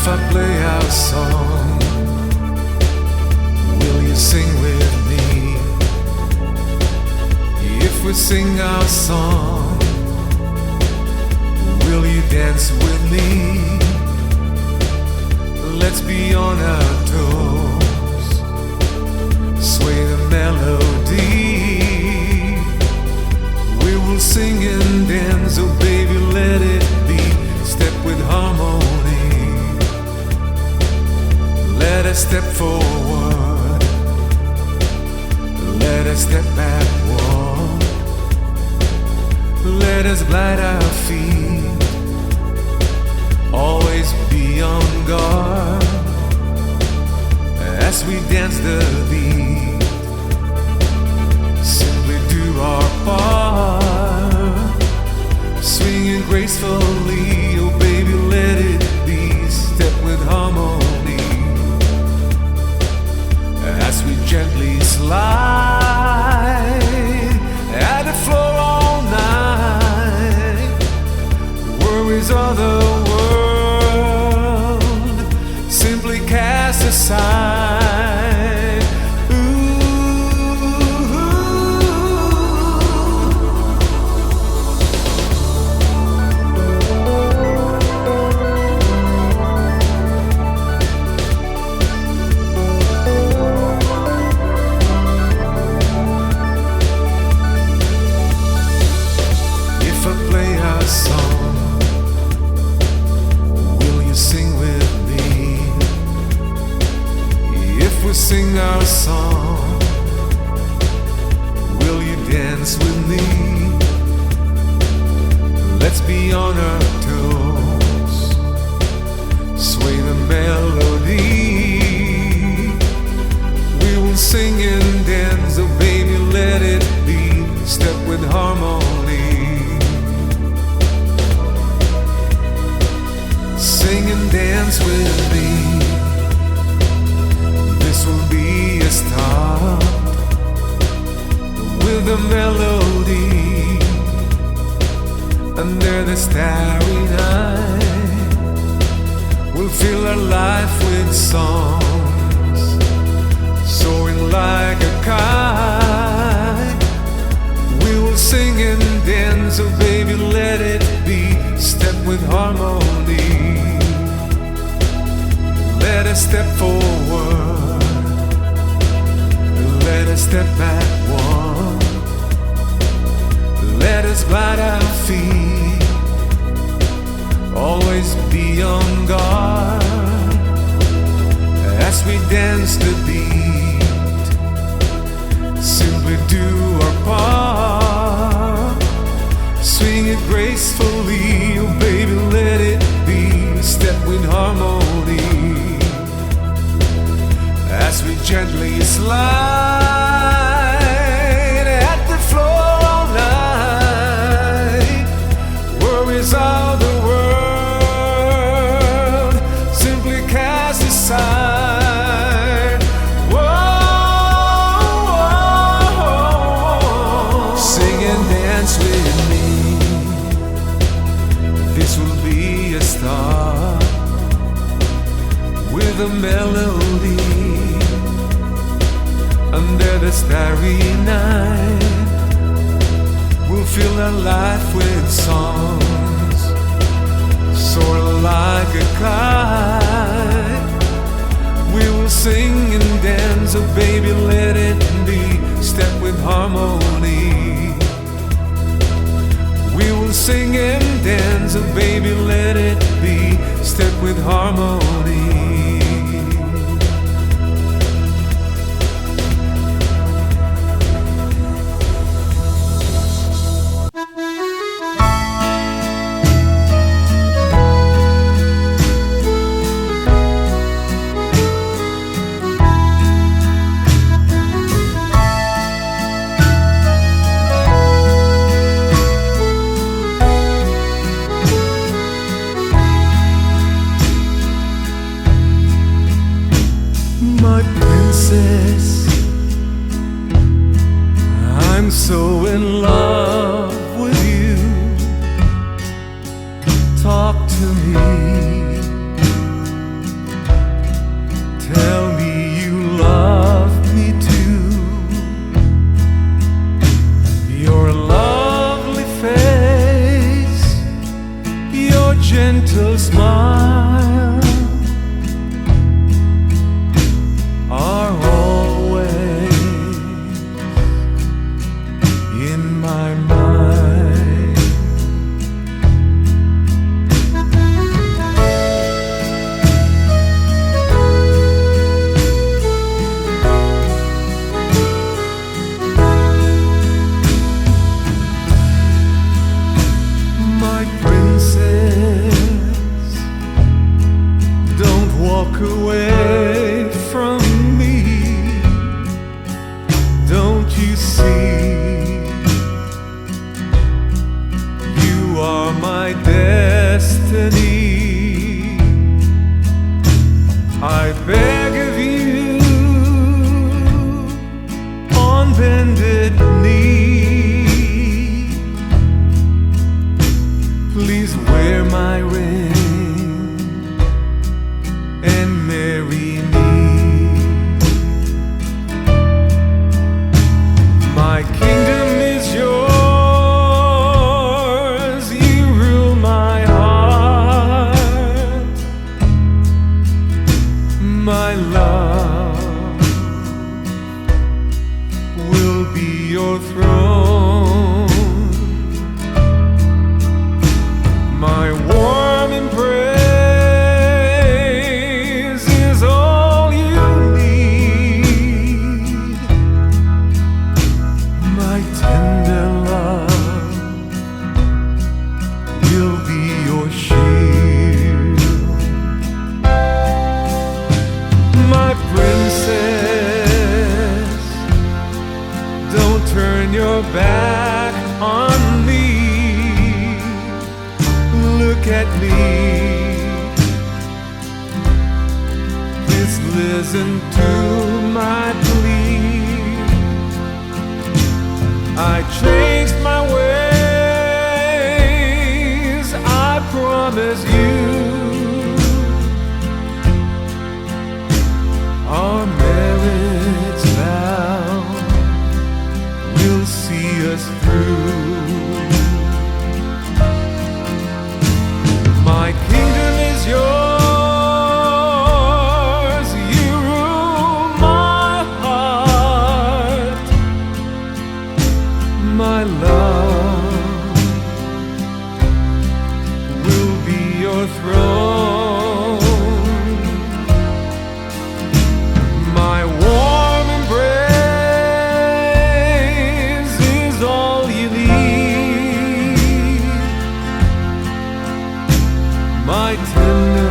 If I play our song, will you sing with me? If we sing our song, will you dance with me? Let's be on our toes, sway the melody. We will sing and dance, oh baby, let it be. Step with harmony. Let us step forward, let us step backward. Let us glide our feet, always be on guard as we dance the beat. Simply do our part, swinging gracefully. Oh baby, let it be. Step with harmony as we gently slide at the floor all night. Worries of the world simply cast aside. Song, will you sing with me? If we sing our song, will you dance with me? Let's be on our toes, sway the melody. We will sing and dance, oh baby, let it be. Step with harmony. Sing and dance with me. This will be a start with a melody under the starry night. We'll fill our life with songs, soaring like a kite. We will sing and dance, oh baby, let it be. Step with harmony. Let us step forward, let us step backward. Let us glide our feet, always be on guard as we dance the beat. Simply do our part, swing it gracefully, oh baby, let it be. Step with harmony as we gently slide at the floor all night. Worries of the world simply cast aside. Whoa, sing and dance with me. This will be a start with a melody under the starry night. We'll fill our life with songs, soar like a kite. We will sing and dance, oh baby, let it be. Step with harmony. We will sing and dance, oh baby, let it be. Step with harmony. My princess, I'm so in love with you. Talk to me, gentle smile are always in my mind. My princess, don't walk away from me. Don't you see, you are my destiny. I beg of you on bended knee, please wear my ring and marry me. My kingdom is yours, you rule my heart. My love will be your throne. My warm embrace is all you need. My tender love will be your shield. My princess, don't turn your back on me. Look at me, please listen to my plea. I changed my ways, I promise you. Our marriage vow will see us through. My kingdom is yours, you rule my heart. My love will be your throne. My warm embrace is all you need. My tender